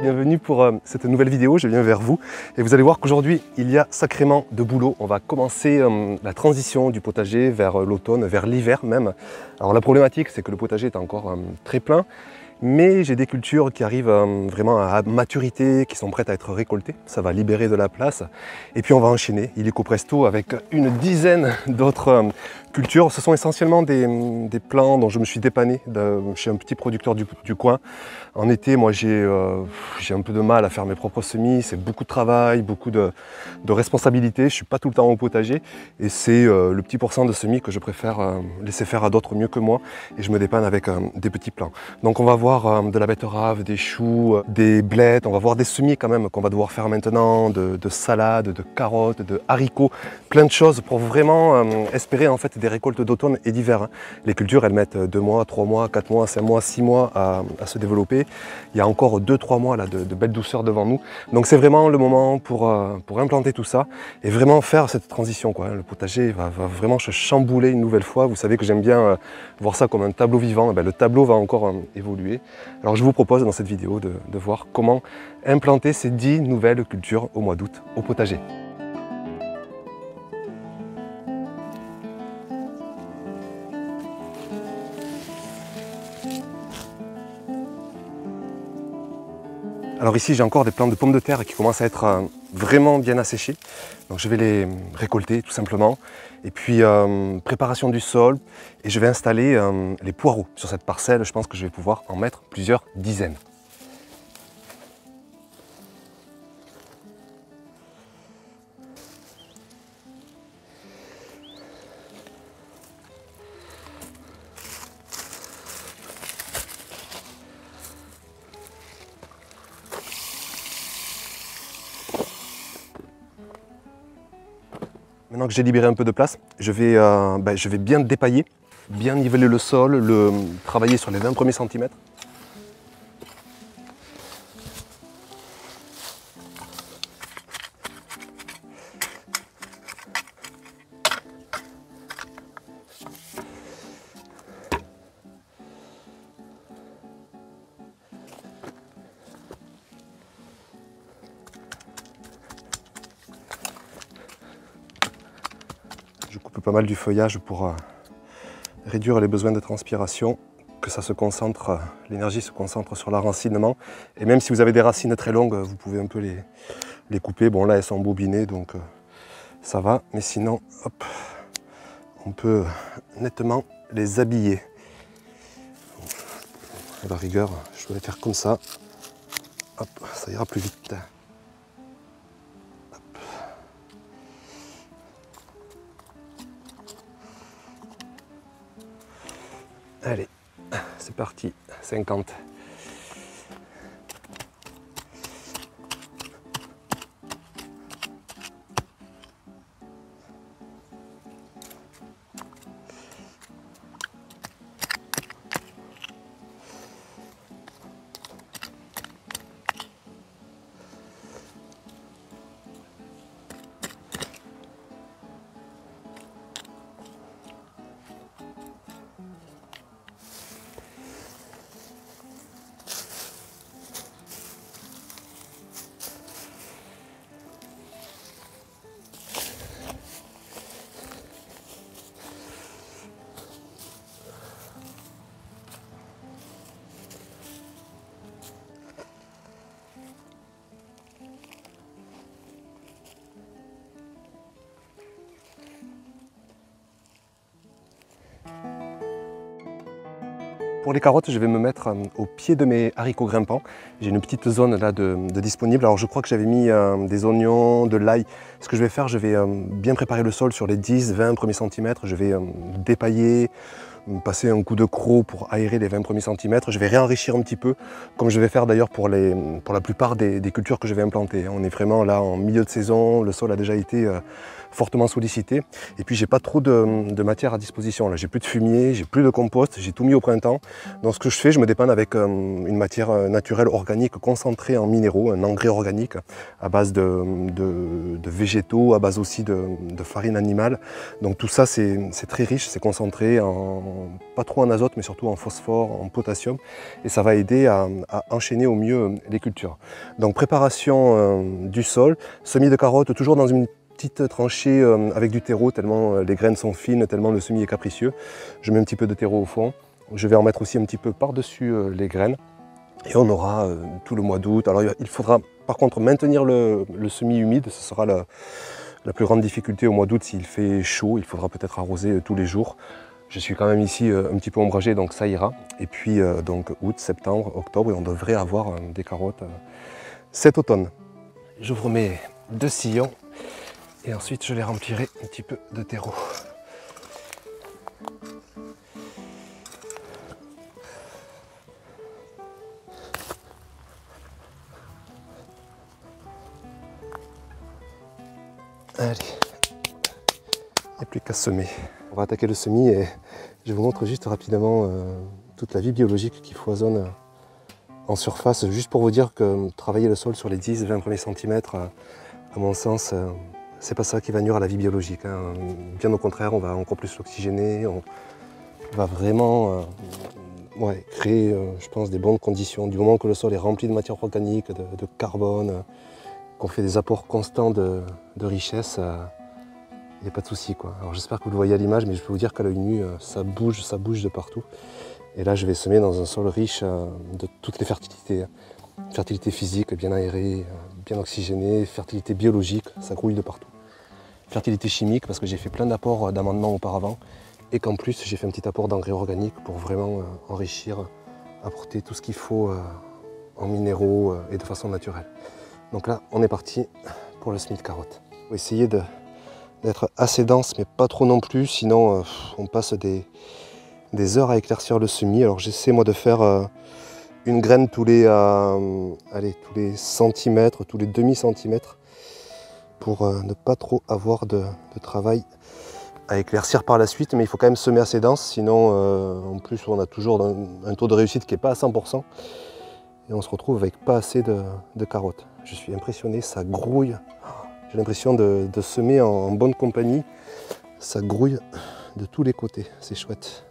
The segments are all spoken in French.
bienvenue pour cette nouvelle vidéo, je viens vers vous et vous allez voir qu'aujourd'hui il y a sacrément de boulot. On va commencer la transition du potager vers l'automne, vers l'hiver même. Alors la problématique c'est que le potager est encore très plein, mais j'ai des cultures qui arrivent vraiment à maturité, qui sont prêtes à être récoltées. Ça va libérer de la place et puis on va enchaîner illico presto avec une dizaine d'autres cultures. Ce sont essentiellement des plants dont je me suis dépanné chez un petit producteur du coin. En été, moi j'ai un peu de mal à faire mes propres semis, c'est beaucoup de travail, beaucoup de responsabilités. Je ne suis pas tout le temps au potager et c'est le petit pourcent de semis que je préfère laisser faire à d'autres mieux que moi et je me dépanne avec des petits plants. Donc on va voir de la betterave, des choux, des blettes, on va voir des semis quand même qu'on va devoir faire maintenant, de salades, de carottes, de haricots, plein de choses pour vraiment espérer en fait des récoltes d'automne et d'hiver. Les cultures elles mettent 2 mois, 3 mois, 4 mois, 5 mois, 6 mois à se développer. Il y a encore 2-3 mois là, de belle douceur devant nous. Donc c'est vraiment le moment pour implanter tout ça et vraiment faire cette transition, quoi. Le potager va vraiment se chambouler une nouvelle fois. Vous savez que j'aime bien voir ça comme un tableau vivant. Le tableau va encore évoluer. Alors je vous propose dans cette vidéo de voir comment implanter ces 10 nouvelles cultures au mois d'août au potager. Alors ici j'ai encore des plants de pommes de terre qui commencent à être vraiment bien asséchés. Donc je vais les récolter tout simplement. Et puis préparation du sol. Et je vais installer les poireaux sur cette parcelle. Je pense que je vais pouvoir en mettre plusieurs dizaines. Maintenant que j'ai libéré un peu de place, je vais bien dépailler, bien niveler le sol, travailler sur les 20 premiers centimètres. Je coupe pas mal du feuillage pour réduire les besoins de transpiration, que ça se concentre, l'énergie se concentre sur l'enracinement. Et même si vous avez des racines très longues, vous pouvez un peu les couper. Bon là elles sont embobinées donc ça va, mais sinon hop, on peut nettement les habiller. À la rigueur, je dois les faire comme ça. Hop, ça ira plus vite. Allez, c'est parti, 50. Pour les carottes, je vais me mettre au pied de mes haricots grimpants. J'ai une petite zone là de disponible. Alors je crois que j'avais mis des oignons, de l'ail. Ce que je vais faire, je vais bien préparer le sol sur les 10-20 premiers centimètres. Je vais dépailler, passer un coup de croc pour aérer les 20 premiers centimètres. Je vais réenrichir un petit peu, comme je vais faire d'ailleurs pour la plupart des cultures que je vais implanter. On est vraiment là en milieu de saison, le sol a déjà été fortement sollicité. Et puis j'ai pas trop de matière à disposition. Là, j'ai plus de fumier, j'ai plus de compost, j'ai tout mis au printemps. Donc ce que je fais, je me dépanne avec une matière naturelle organique concentrée en minéraux, un engrais organique à base de végétaux, à base aussi de farine animale. Donc tout ça c'est très riche, c'est concentré en pas trop en azote, mais surtout en phosphore, en potassium. Et ça va aider à enchaîner au mieux les cultures. Donc préparation du sol, semis de carottes toujours dans une petite tranchée avec du terreau, tellement les graines sont fines, tellement le semis est capricieux. Je mets un petit peu de terreau au fond. Je vais en mettre aussi un petit peu par-dessus les graines. Et on aura tout le mois d'août. Alors il faudra par contre maintenir le semis humide, ce sera la plus grande difficulté au mois d'août s'il fait chaud. Il faudra peut-être arroser tous les jours. Je suis quand même ici un petit peu ombragé, donc ça ira. Et puis donc août, septembre, octobre, et on devrait avoir des carottes cet automne. J'ouvre mes 2 sillons et ensuite je les remplirai un petit peu de terreau. Allez, il n'y a plus qu'à semer. On va attaquer le semis et je vous montre juste rapidement toute la vie biologique qui foisonne en surface. Juste pour vous dire que travailler le sol sur les 10-20 premiers centimètres, à mon sens, c'est pas ça qui va nuire à la vie biologique. Hein. Bien au contraire, on va encore plus l'oxygéner, on va vraiment créer, je pense, des bonnes conditions. Du moment que le sol est rempli de matière organique, de carbone, qu'on fait des apports constants de richesse, il n'y a pas de souci, quoi. Alors j'espère que vous le voyez à l'image, mais je peux vous dire qu'à l'œil nu, ça bouge de partout. Et là, je vais semer dans un sol riche de toutes les fertilités. Fertilité physique, bien aérée, bien oxygénée, fertilité biologique, ça grouille de partout. Fertilité chimique, parce que j'ai fait plein d'apports d'amendements auparavant, et qu'en plus, j'ai fait un petit apport d'engrais organique pour vraiment enrichir, apporter tout ce qu'il faut en minéraux et de façon naturelle. Donc là, on est parti pour le semis de carottes. Il faut essayer d'être assez dense, mais pas trop non plus, sinon on passe des heures à éclaircir le semis. Alors j'essaie moi de faire une graine tous les centimètres, tous les demi-centimètres, pour ne pas trop avoir de travail à éclaircir par la suite, mais il faut quand même semer assez dense, sinon en plus on a toujours un taux de réussite qui n'est pas à 100%. Et on se retrouve avec pas assez de carottes. Je suis impressionné, ça grouille. J'ai l'impression de semer en bonne compagnie. Ça grouille de tous les côtés, c'est chouette.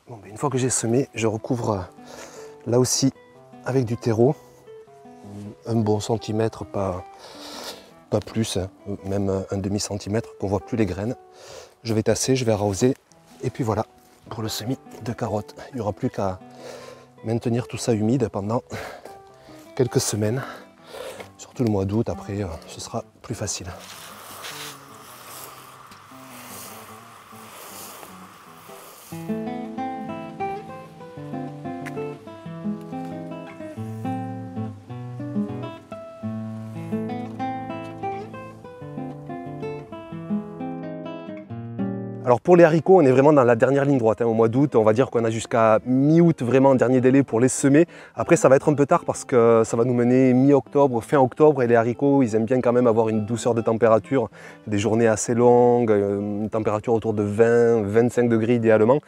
Bon, ben, une fois que j'ai semé, je recouvre là aussi avec du terreau. Un bon centimètre, pas plus, hein, même un demi-centimètre, qu'on ne voit plus les graines. Je vais tasser, je vais arroser, et puis voilà, pour le semis de carottes. Il n'y aura plus qu'à maintenir tout ça humide pendant quelques semaines, surtout le mois d'août, après ce sera plus facile. Alors pour les haricots, on est vraiment dans la dernière ligne droite. Hein. Au mois d'août, on va dire qu'on a jusqu'à mi-août, vraiment dernier délai pour les semer. Après, ça va être un peu tard parce que ça va nous mener mi-octobre, fin octobre. Et les haricots, ils aiment bien quand même avoir une douceur de température, des journées assez longues, une température autour de 20-25 degrés idéalement.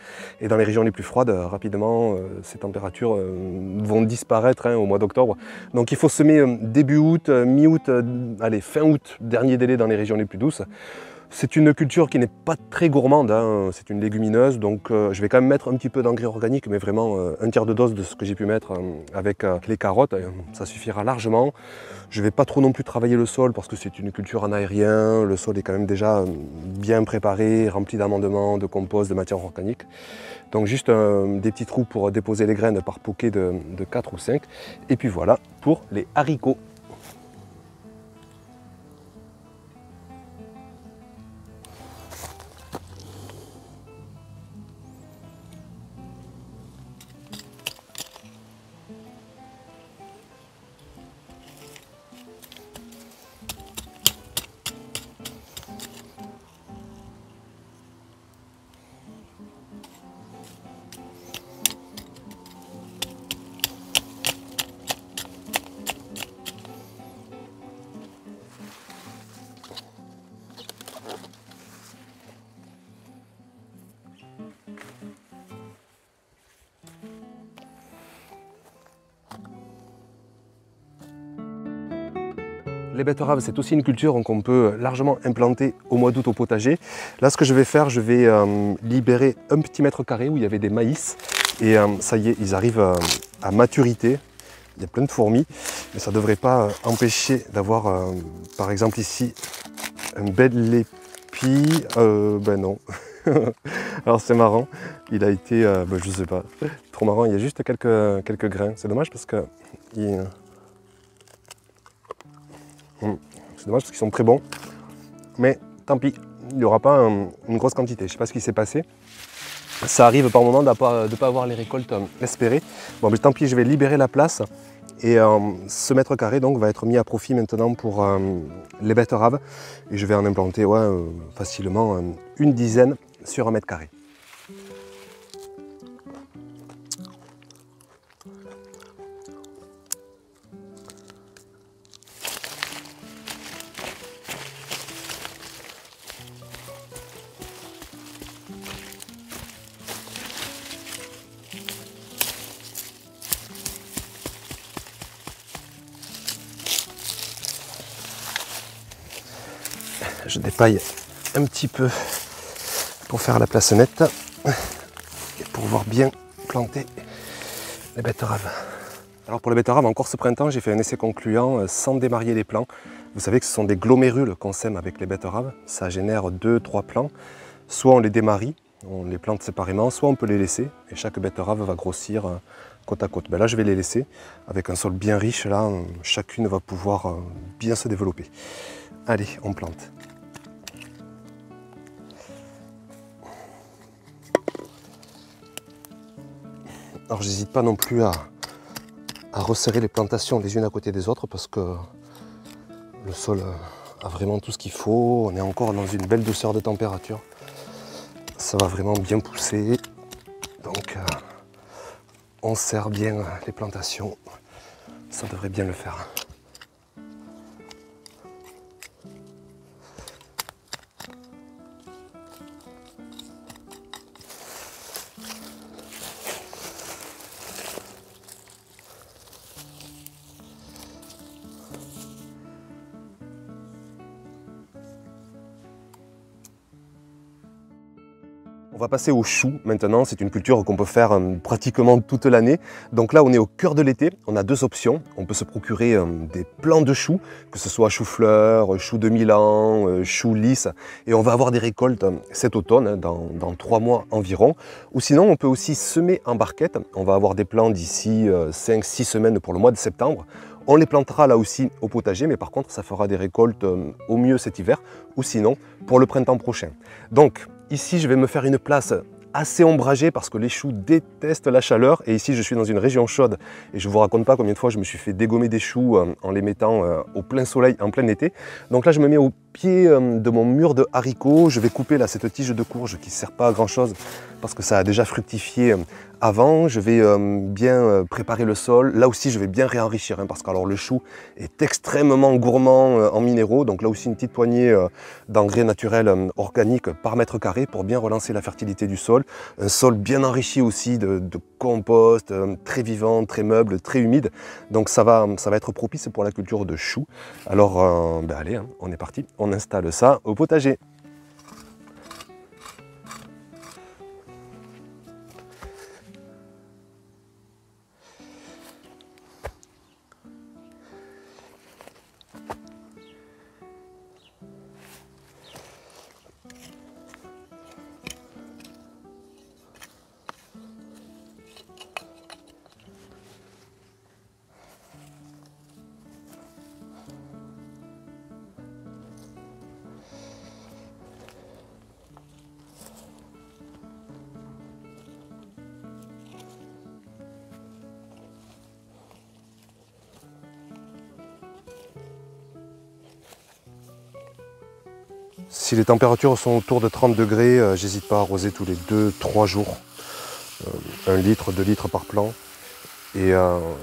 Et dans les régions les plus froides, rapidement, ces températures vont disparaître au mois d'octobre. Donc il faut semer début août, mi-août, allez, fin août, dernier délai dans les régions les plus douces. C'est une culture qui n'est pas très gourmande, hein. C'est une légumineuse, donc je vais quand même mettre un petit peu d'engrais organique, mais vraiment un tiers de dose de ce que j'ai pu mettre avec les carottes, ça suffira largement. Je ne vais pas trop non plus travailler le sol parce que c'est une culture en aérien, le sol est quand même déjà bien préparé, rempli d'amendements, de compost, de matière organique. Donc juste des petits trous pour déposer les graines par poquet de 4 ou 5, et puis voilà pour les haricots. Les betteraves, c'est aussi une culture qu'on peut largement implanter au mois d'août au potager. Là, ce que je vais faire, je vais libérer un petit mètre carré où il y avait des maïs. Et ça y est, ils arrivent à maturité. Il y a plein de fourmis, mais ça ne devrait pas empêcher d'avoir, par exemple ici, un bel épi. Ben non. Alors c'est marrant, il a été, je sais pas, trop marrant, il y a juste quelques grains. C'est dommage parce que c'est dommage parce qu'ils sont très bons, mais tant pis, il n'y aura pas une grosse quantité. Je ne sais pas ce qui s'est passé. Ça arrive par moment de ne pas avoir les récoltes espérées. Bon, mais tant pis, je vais libérer la place. Et ce mètre carré donc, va être mis à profit maintenant pour les betteraves. Et je vais en implanter facilement une dizaine sur un mètre carré. Je dépaille un petit peu pour faire la place nette et pour pouvoir bien planter les betteraves. Alors pour les betteraves, encore ce printemps, j'ai fait un essai concluant sans démarier les plants. Vous savez que ce sont des glomérules qu'on sème avec les betteraves. Ça génère 2-3 plants. Soit on les démarie, on les plante séparément, soit on peut les laisser et chaque betterave va grossir côte à côte. Ben là, je vais les laisser avec un sol bien riche. Là, chacune va pouvoir bien se développer. Allez, on plante. Alors j'hésite pas non plus à resserrer les plantations les unes à côté des autres parce que le sol a vraiment tout ce qu'il faut. On est encore dans une belle douceur de température. Ça va vraiment bien pousser. Donc on serre bien les plantations. Ça devrait bien le faire. On va passer au chou maintenant, c'est une culture qu'on peut faire pratiquement toute l'année. Donc là on est au cœur de l'été, on a deux options. On peut se procurer des plants de choux, que ce soit chou-fleur, chou de Milan, chou lisse. Et on va avoir des récoltes cet automne, dans 3 mois environ. Ou sinon on peut aussi semer en barquette. On va avoir des plants d'ici 5-6 semaines pour le mois de septembre. On les plantera là aussi au potager, mais par contre ça fera des récoltes au mieux cet hiver, ou sinon pour le printemps prochain. Donc ici je vais me faire une place assez ombragée parce que les choux détestent la chaleur et ici je suis dans une région chaude et je ne vous raconte pas combien de fois je me suis fait dégommer des choux en les mettant au plein soleil en plein été. Donc là je me mets au pied de mon mur de haricots, je vais couper là cette tige de courge qui ne sert pas à grand chose parce que ça a déjà fructifié avant. Je vais bien préparer le sol, là aussi je vais bien réenrichir parce que alors, le chou est extrêmement gourmand en minéraux, donc là aussi une petite poignée d'engrais naturels organiques par mètre carré pour bien relancer la fertilité du sol. Un sol bien enrichi aussi de compost, très vivant, très meuble, très humide. Donc ça va être propice pour la culture de choux. Alors allez, on est parti, on installe ça au potager. Si les températures sont autour de 30 degrés, j'hésite pas à arroser tous les 2-3 jours. 1 litre, 2 litres par plant. Et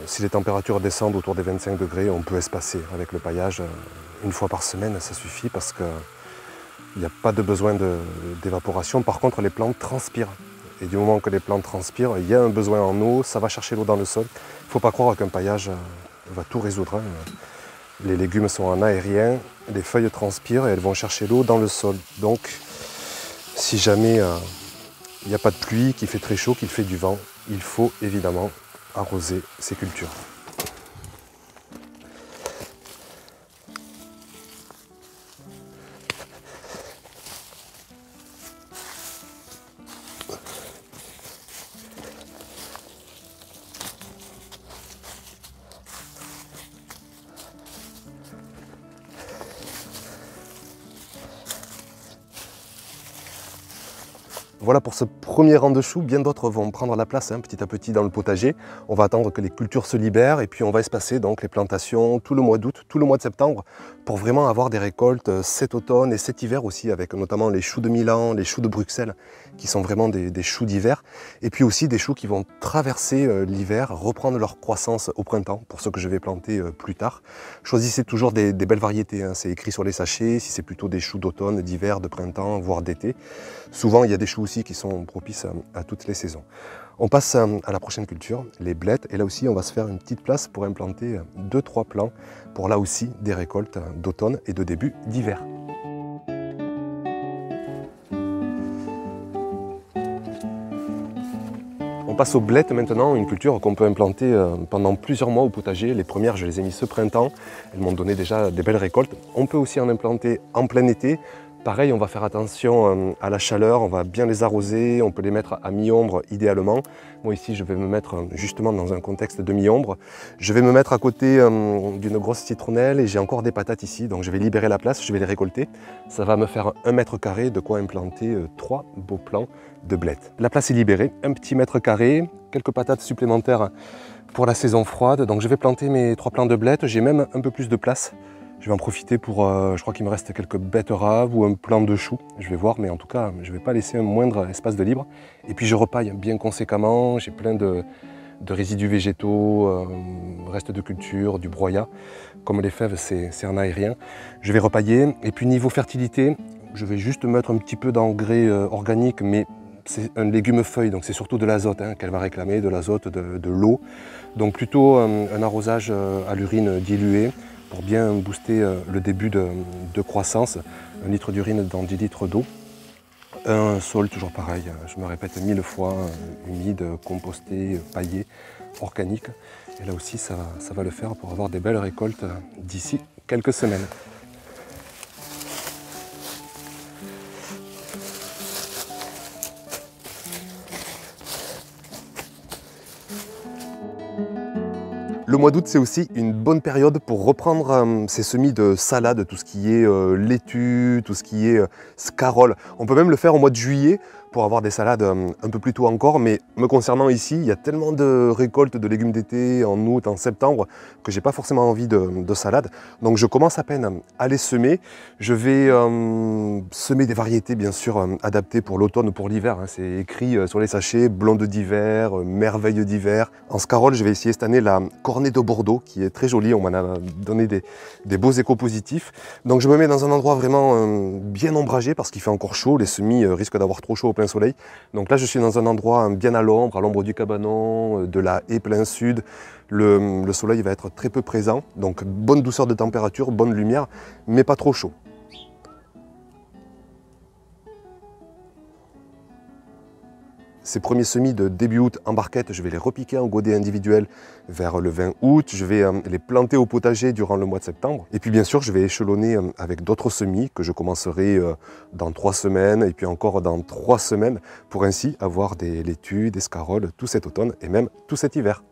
si les températures descendent autour des 25 degrés, on peut espacer avec le paillage. Une fois par semaine, ça suffit parce qu'il n'y a pas de besoin d'évaporation. Par contre, les plantes transpirent. Et du moment que les plantes transpirent, il y a un besoin en eau, ça va chercher l'eau dans le sol. Il ne faut pas croire qu'un paillage va tout résoudre. Les légumes sont en aérien, les feuilles transpirent et elles vont chercher l'eau dans le sol. Donc, si jamais il n'y a pas de pluie, qu'il fait très chaud, qu'il fait du vent, il faut évidemment arroser ces cultures. Voilà pour ce premier rang de choux, bien d'autres vont prendre la place petit à petit dans le potager. On va attendre que les cultures se libèrent et puis on va espacer donc les plantations tout le mois d'août, tout le mois de septembre pour vraiment avoir des récoltes cet automne et cet hiver aussi, avec notamment les choux de Milan, les choux de Bruxelles qui sont vraiment des choux d'hiver et puis aussi des choux qui vont traverser l'hiver, reprendre leur croissance au printemps pour ceux que je vais planter plus tard. Choisissez toujours des belles variétés, c'est écrit sur les sachets, si c'est plutôt des choux d'automne, d'hiver, de printemps, voire d'été. Souvent il y a des choux aussi qui sont propices à toutes les saisons. On passe à la prochaine culture, les blettes, et là aussi on va se faire une petite place pour implanter 2-3 plants pour là aussi des récoltes d'automne et de début d'hiver. On passe aux blettes maintenant, une culture qu'on peut implanter pendant plusieurs mois au potager. Les premières, je les ai mis ce printemps, elles m'ont donné déjà des belles récoltes. On peut aussi en implanter en plein été. Pareil, on va faire attention à la chaleur, on va bien les arroser, on peut les mettre à mi-ombre idéalement. Moi ici, je vais me mettre justement dans un contexte de mi-ombre. Je vais me mettre à côté d'une grosse citronnelle et j'ai encore des patates ici, donc je vais libérer la place, je vais les récolter. Ça va me faire 1 mètre carré, de quoi implanter 3 beaux plants de blettes. La place est libérée, un petit mètre carré, quelques patates supplémentaires pour la saison froide. Donc je vais planter mes 3 plants de blettes, j'ai même un peu plus de place. Je vais en profiter pour, je crois qu'il me reste quelques betteraves ou un plant de choux, je vais voir, mais en tout cas, je ne vais pas laisser un moindre espace de libre. Et puis je repaille bien conséquemment, j'ai plein de résidus végétaux, restes de culture, du broyat. Comme les fèves, c'est en aérien. Je vais repailler. Et puis niveau fertilité, je vais juste mettre un petit peu d'engrais organique, mais c'est un légume feuille, donc c'est surtout de l'azote qu'elle va réclamer, de l'azote, de l'eau. Donc plutôt un arrosage à l'urine diluée, pour bien booster le début de croissance. 1 litre d'urine dans 10 litres d'eau. Un sol toujours pareil, je me répète 1000 fois, humide, composté, paillé, organique. Et là aussi ça va le faire pour avoir des belles récoltes d'ici quelques semaines. Le mois d'août, c'est aussi une bonne période pour reprendre ces semis de salade, tout ce qui est laitue, tout ce qui est scarole. On peut même le faire au mois de juillet pour avoir des salades un peu plus tôt encore, mais me concernant ici, il y a tellement de récoltes de légumes d'été en août, en septembre, que j'ai pas forcément envie de salade. Donc je commence à peine à les semer. Je vais semer des variétés bien sûr adaptées pour l'automne ou pour l'hiver. C'est écrit sur les sachets, blonde d'hiver, merveille d'hiver. En scarole, je vais essayer cette année la cornée de Bordeaux, qui est très jolie, on m'en a donné des beaux échos positifs. Donc je me mets dans un endroit vraiment bien ombragé parce qu'il fait encore chaud, les semis risquent d'avoir trop chaud au plein soleil. Donc là je suis dans un endroit bien à l'ombre du cabanon, de la haie plein sud. Le soleil va être très peu présent, donc bonne douceur de température, bonne lumière, mais pas trop chaud. Ces premiers semis de début août en barquette, je vais les repiquer en godet individuel vers le 20 août. Je vais les planter au potager durant le mois de septembre. Et puis bien sûr, je vais échelonner avec d'autres semis que je commencerai dans 3 semaines et puis encore dans 3 semaines pour ainsi avoir des laitues, des scaroles tout cet automne et même tout cet hiver.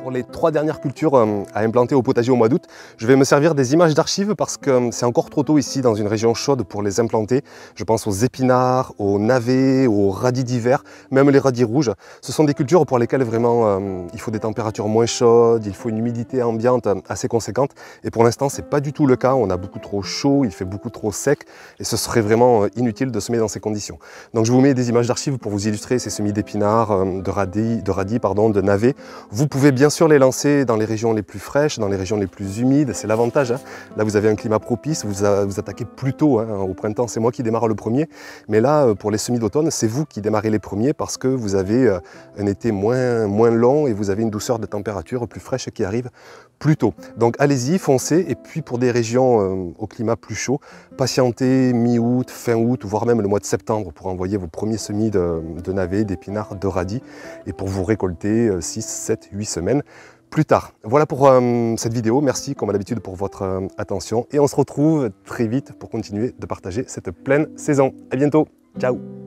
Pour les 3 dernières cultures à implanter au potager au mois d'août, je vais me servir des images d'archives parce que c'est encore trop tôt ici dans une région chaude pour les implanter. Je pense aux épinards, aux navets, aux radis d'hiver, même les radis rouges. Ce sont des cultures pour lesquelles vraiment il faut des températures moins chaudes, il faut une humidité ambiante assez conséquente. Et pour l'instant, ce n'est pas du tout le cas. On a beaucoup trop chaud, il fait beaucoup trop sec et ce serait vraiment inutile de semer dans ces conditions. Donc je vous mets des images d'archives pour vous illustrer ces semis d'épinards, de radis, de navets. Vous pouvez bien sûr les lancer dans les régions les plus fraîches, dans les régions les plus humides, c'est l'avantage. Hein. Là vous avez un climat propice, vous attaquez plus tôt. Hein. Au printemps c'est moi qui démarre le premier, mais là pour les semis d'automne c'est vous qui démarrez les premiers parce que vous avez un été moins long et vous avez une douceur de température plus fraîche qui arrive plus tôt. Donc allez-y, foncez, et puis pour des régions au climat plus chaud, patientez mi-août, fin août, voire même le mois de septembre pour envoyer vos premiers semis de navets, d'épinards, de radis, et pour vous récolter 6, 7, 8 semaines plus tard. Voilà pour cette vidéo, merci comme à l'habitude pour votre attention, et on se retrouve très vite pour continuer de partager cette pleine saison. À bientôt, ciao.